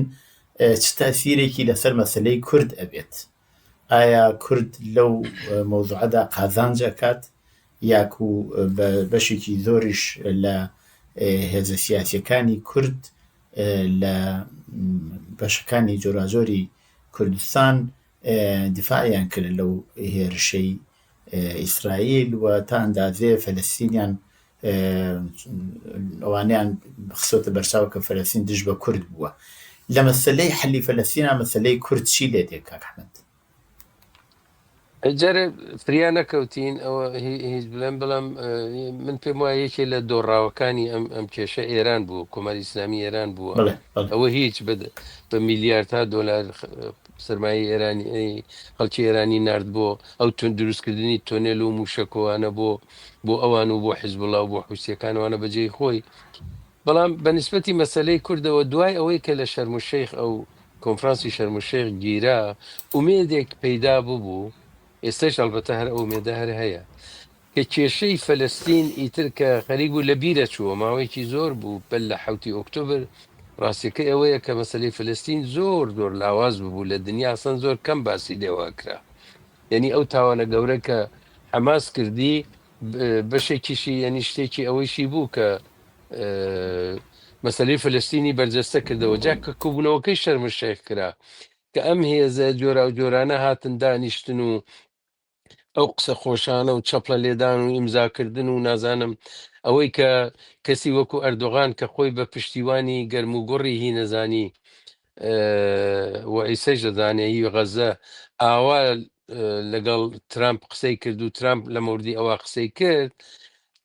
چ تاسیرێکی لەسەر مەسەلەی کورد ئەبێت؟ ئایا کورد لەو مەوزوعەدا قازانج ئەکات یاکو بەشێکی زۆریش لە هێزە سیاسیەکانی کورد لە بەشەکانی جۆرازۆری کوردستان دیفاعیان کرد لەو هێرشەی ئیسرائیل و تا ئەندازێ فەلەستینیان ئەوانیان خسۆتە بەرچاو کە فەلەستین دژ بە کورد بووە. لە مەسەلەی حەلی فەلەستینە مەسەلەی کورد چی لێ دێت کاک ئەحمەد؟
جارێ فریا نەکەوتین ئەوە هیچ بڵێم بەڵام من پێم وایە یەکێ لە دۆڕاوەکانی ئەم کێشە ئێران بوو، کۆمەڵی ئیسلامی ئێران بووە. ئەوە هیچ بە میلیاردها دۆلار سەرمایە ئێرانی خەڵکی ئێرانی نرد بۆ ئەو دروستکردنی تۆنێل و موشەکۆوانە بۆ ئەوان و بۆ حیزبوڵا و بۆ حوسیەکانوانە بەجێی خۆی. بەڵام بەنسبەتی مەسەلەی کوردەوە دوای ئەوەی کە لە شەرموشەیخ ئەو کۆنفرانسی شەرموشەیخ گیرا ئومێدێک پەیدا بوو، ئێستاش ئەلبەتە هەر ئەومێدە هەر هەیە کە کێشەی فەلەستین ئیتر کە خەریک بوو لە بیرە چووە ماوەیەکی زۆر بوو بەل لە 7 ئۆکتۆبر. ڕاستیەکەی ئەوەیە کە مەسەلەی فەلەستین زۆر لاواز بوو لە دنیا ئەسەن زۆر کەم باسی لێواکرا. یعنی ئەو تاوانە گەورە کە حەماس کردی بەشێکیشی یعنی شتێکی ئەوەیشی بوو کە مەسەلەی فەلەستینی بەرجەستە کردەوە جا کە کوبوونەوەکەی شەرموشەیخ کرا کە ئەم هێزە جۆرا و جۆرانە هاتن دانیشتن و ئەو قسە خۆشانە و چەپڵە لێدان و ئیمزاکردن و نازانم ئەوەی کە کەسی وەکو ئەردۆغان کە خۆی بە پشتیوانی گەرم و گوڕی هی نەزانی و ئیسەش دەزانێ غەزە ئاوا لەگەڵ ترامپ قسەی کرد و ترامپ لە موردی ئەوە قسەی کرد.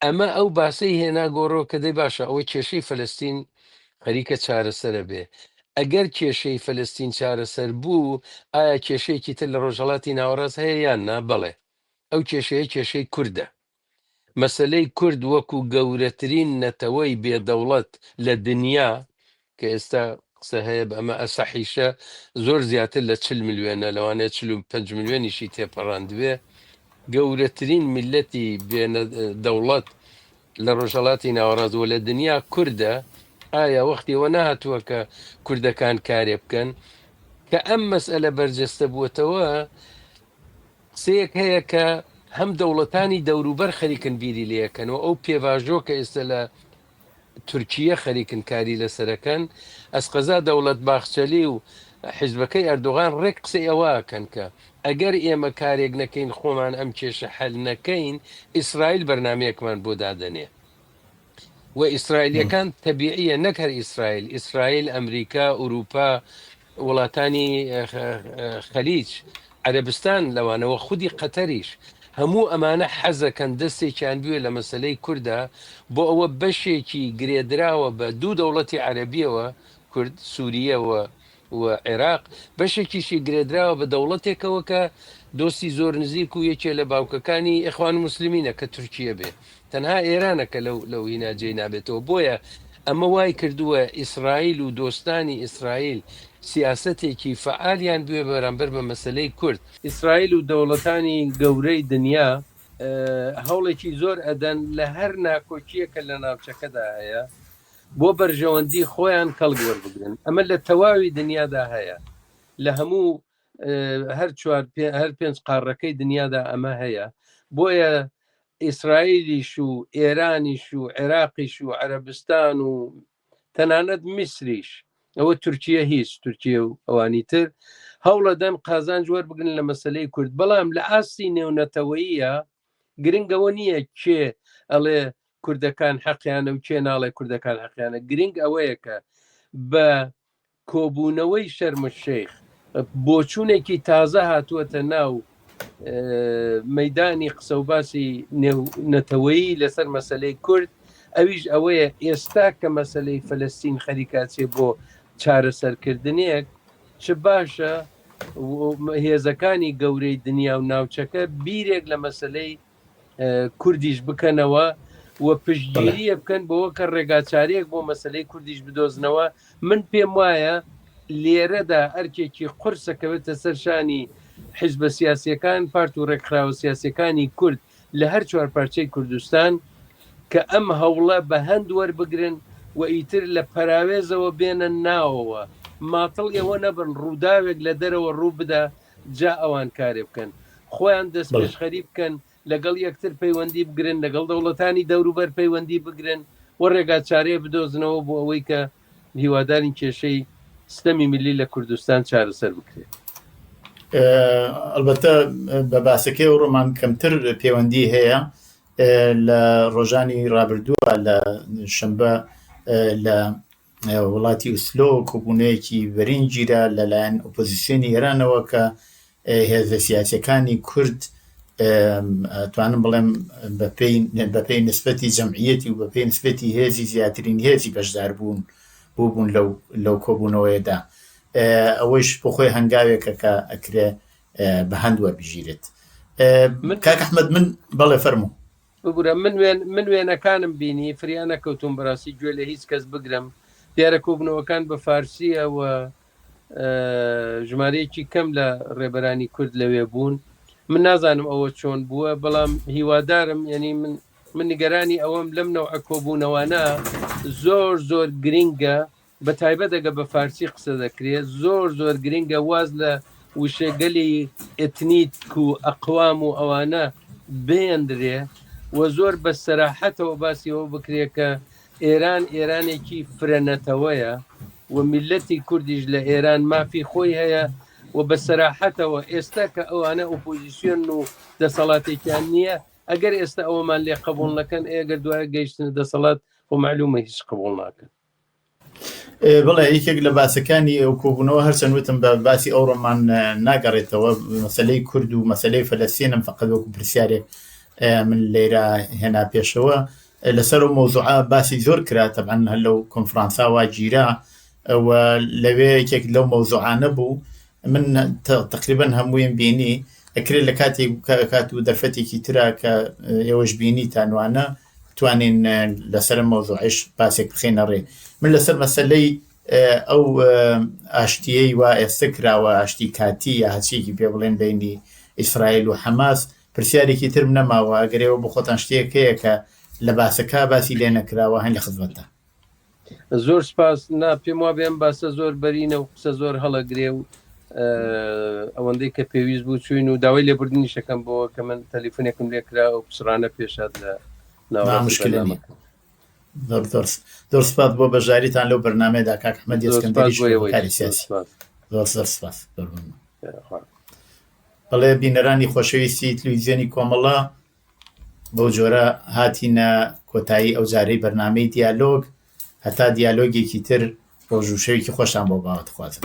ئەمە ئەو باسەی هێنا گۆڕەوە کە دەی باشە ئەوەی کێشەی فەلەستین خەریکە چارەسەرە بێ. ئەگەر کێشەی فەلەستین چارەسەر بوو ئایا کێشەیەکی تر لە ڕۆژهەڵاتی ناوەڕاست هەیە یان نا؟ بەڵێ ئەو کێشەیە کێشەی کووردە. مەسەلەی کورد وەکو گەورەترین نەتەوەی بێدەوڵەت لە دنیا کە ئێستا قسە هەیە بە ئەمە ئەسەحیشە زۆر زیاتر لە 40 ملیۆنە لەوانەیە 45 ملیۆنیشی تێپەڕاندوێ گەورەترین میلەتی دەوڵەت لە ڕۆژهەڵاتی ناوەڕاستەوە لە دنیا کووردە. ئایا وەختیەوە نهاتووە کە کوردەکان کارێ بکەن کە ئەم مەسئلە بەرجەستە بووەتەوە؟ قسەیەک هەیە کە هەم دەوڵەتانی دەوروبەر خەریکن بیری لەکەنەوە ئەو پێواژۆ کە ئێستا لە تورکیە خەریکن کاری لەسەرەکەن ئەسقەزا دەوڵەت باخچەلی و حیزبەکەی ئەردۆغان ڕێک قسەی ئەوەکەن کە ئەگەر ئێمە کارێک نەکەین خۆمان ئەم کێشە حەل نەکەین ئیسرائیل بەرنامەیەکمان بۆ دادەنێ و ئیسرائیلەکان تەبیعیە نەک هەر ئیسرائیل ئەمریکا ئوروپا وڵاتانی خەلیج عەرەبستان لەوانەوە خودی قەتەریش هەموو ئەمانە حەزەکەن دەستێکیان بوێ لە مەسەلەی کووردە بۆ ئەوە بەشێکی گرێدراوە بە دوو دەوڵەتی عەرەبیەوە کورد سووریەوە و عێراق بەشێکیشی گرێدراوە بە دەوڵەتێکەوە کە دۆستی زۆر نزیک و یەکێ لە باوکەکانی ئیخوان موسلیمینە کە تورکیە بێ تەنها ئێرانەکە لەو هیناجێ نابێتەوە. بۆیە ئەمە وای کردووە ئیسرائیل و دۆستانی ئیسرائیل سیاسەتێکی فعالیان بوێ بەرامبەر بە مەسلەی کورد. ئیسرائیل و دەوڵەتانی گەورەی دنیا هەوڵێکی زۆر ئەدەن لە هەر ناکۆکیەکە لە ناوچەکەدا هەیە بۆ بەرژەوەندی خۆیان کەڵک وەربگرن. ئەمە لە تەواوی دنیادا هەیە، لە هەموو هەر 5 قارڕەکەی دنیادا ئەمە هەیە. بۆیە ئیسرائیلیش و ئێرانیش و عێراقیش و عەرەبستان و تەنانەت میسریش ئەوە تورکیە هیچ تورکیە و ئەوانی تر هەوڵەدەن قازانج وەربگرن لە مەسەلەی کورد. بەڵام لە ئاستی نێونەتەوەییە گرنگەوە نییە کێ ئەڵێ کوردەکان حەقیانە و کێ ناڵێ کوردەکان حەقیانە. گرنگ ئەوەیە کە بە کۆبوونەوەی شەرموشەیخ بۆچوونێکی تازە هاتووەتە ناو مەیدانی قسە و باسی نێونەتەوەیی لەسەر مەسەلەی کورد. ئەویش ئەوەیە ئێستا کە مەسەلەی فەلەستین خەریکاچێ بۆ چارەسەرکردنێک چ باشە هێزەکانی گەورەی دنیا و ناوچەکە بیرێک لە مەسەلەی کوردیش بکەنەوە و پشتگیریە بکەن بەوە کە ڕێگاچارێک بۆ مەسلەی کوردیش بدۆزنەوە. من پێم وایە لێرەدا ئەرکێکی قورسەکەوێتە سەرشانی حیزبە سیاسیەکان، پارت و ڕێکخراوە سیاسیەکانی کورد لە هەر چوار پارچەی کوردستان کە ئەم هەوڵە بە هەند وەربگرن و ئیتر لە پەراوێزەوە بێنە ناوەوە، ماتڵ ئێوە نەبن ڕووداوێک لە دەرەوە ڕوو بدا جا ئەوان کارێ بکەن، خۆیان دەست پێشخەری بکەن، لەگەڵ یەکتر پەیوەندی بگرن، لەگەڵ دەوڵەتانی دەوروبەر پەیوەندی بگرن و ڕێگاچارەیە بدۆزنەوە بۆ ئەوەی کە هیواداری کێشەی سیستەمی میلی لە کوردستان چارەسەر بکرێت.
ئەلبەتە بە باسەکەی و ڕۆمان کەمتر پەیوەندی هەیە لە ڕۆژانی ڕابردووە لە شەمبە لە وڵاتی ئوسلۆ کۆبوونەیەکی بەرینگیرە لەلایەن ئۆپۆزیسیۆنی ئێرانەوە کە هێزە سیاسیەکانی کورد توانم بڵێم بەپێی نسبەتی جەمعیەتی و بەپێی نسبەتی هێزی زیاترین هێزی بەشدار بوون لەو کۆبوونەوەیەدا، ئەوەیش بۆ خۆی هەنگاوێکە کە ئەکرێ بە هەند وەربژیرێت. کاک ئەحمەد من بەڵێ فەرموو.
ببورە من وێنەکانم بینی فریان نەکەوتم بەڕاستی گوێ لە هیچ کەس بگرم، دیارە کۆبوونەوەکان بە فارسیە و ژمارەیەکی کەم لە ڕێبەرانی کورد لەوێ بوون. من نازانم ئەوە چۆن بووە، بەڵام هیوادارم ینی من نیگەرانی ئەوەم لەم نەوعە کۆبوونەوانە زۆر گرینگە، بە تایبەت دەگە بە فارسی قسە دەکرێت، زۆر گرینگە واز لە وشەگەلی ئێتنیک و ئەقوام و ئەوانە بێندرێ و زۆر بە سەراحەتەوە باسیەوە بکرێت کە ئێران ئێرانێکی فرەنەتەوەیە و میلەتی کوردیش لە ئێران مافی خۆی هەیە و بە سەراحەتەوە ئێستا کە ئەوانە ئۆپۆزیسیۆن و دەسەڵاتێکیان نییە، ئەگەر ئێستا ئەوەمان لێ قبول نەکەن ئەگەر دوای گەیشتن دەسەڵات و معلومە هیچ قبول ناکەن.
بڵێ یەکێک لە باسەکانی ئەو کۆبوونەوە هەرچەندوتم بە باسی ئەو ڕۆمان ناگەڕێتەوە، مەسەلەی کورد و مەسەلەی فەلەستینم فەقەت وەکو پرسیارێک من لێرە هێنا پێشەوە لەسەر و مۆزوعە باسی زۆر کرا تەبعاً هەر لەو کۆنفرانساوا گیرا و لەوێ یەکێک لەو مەوزوعانە بوو من تقریبا هەموویم بینی ئەکرێت لە کاتێک کات و دەرفەتێکی ترا کە ئێوەش بینی تانوانە توانین لەسەر مەوزوعش باسێک بخێنە ڕێ. من لەسەر مەسەلەی ئەو ئاشتیەی وا ئێستا کراوە ئاشتی کاتی یا هەچێکی پێ بڵێن بینی ئیسرائیل و حەماس پرسیارێکی ترم نەماوە، ئەگەرێەوە بخۆتان شتێکەیە کە لە باسەکە باسی لێ نەکراوە هەن لە خزمەتە.
زۆر سپاس. پێم وا بێم باسە زۆر بەرینە و قسە زۆر هەڵەگرێ و ئەوەندەی کە پێویست بوو چوین و داوای لێبوردنی شەکەم بۆەوە کە من تەلیفۆنێکم لێکرا و پسرانە پێشات لە
ناومشکلێنی. زۆر سپاس بۆ بەژاریتان لەو بەرنامەیەدا کاک ئەحمەد ئەسکەندەری سیاسی. زۆر سپاس. بەڵێ بینەرانی خۆشەویستی تلویزیۆنی کۆمەڵە، بەو جۆرە هاتینە کۆتایی ئەو جارەی بەرنامەی دیالۆگ، هەتا دیالۆگێکی تر بۆ ژووشەوێکی خۆشان بۆ باوەت خوازم.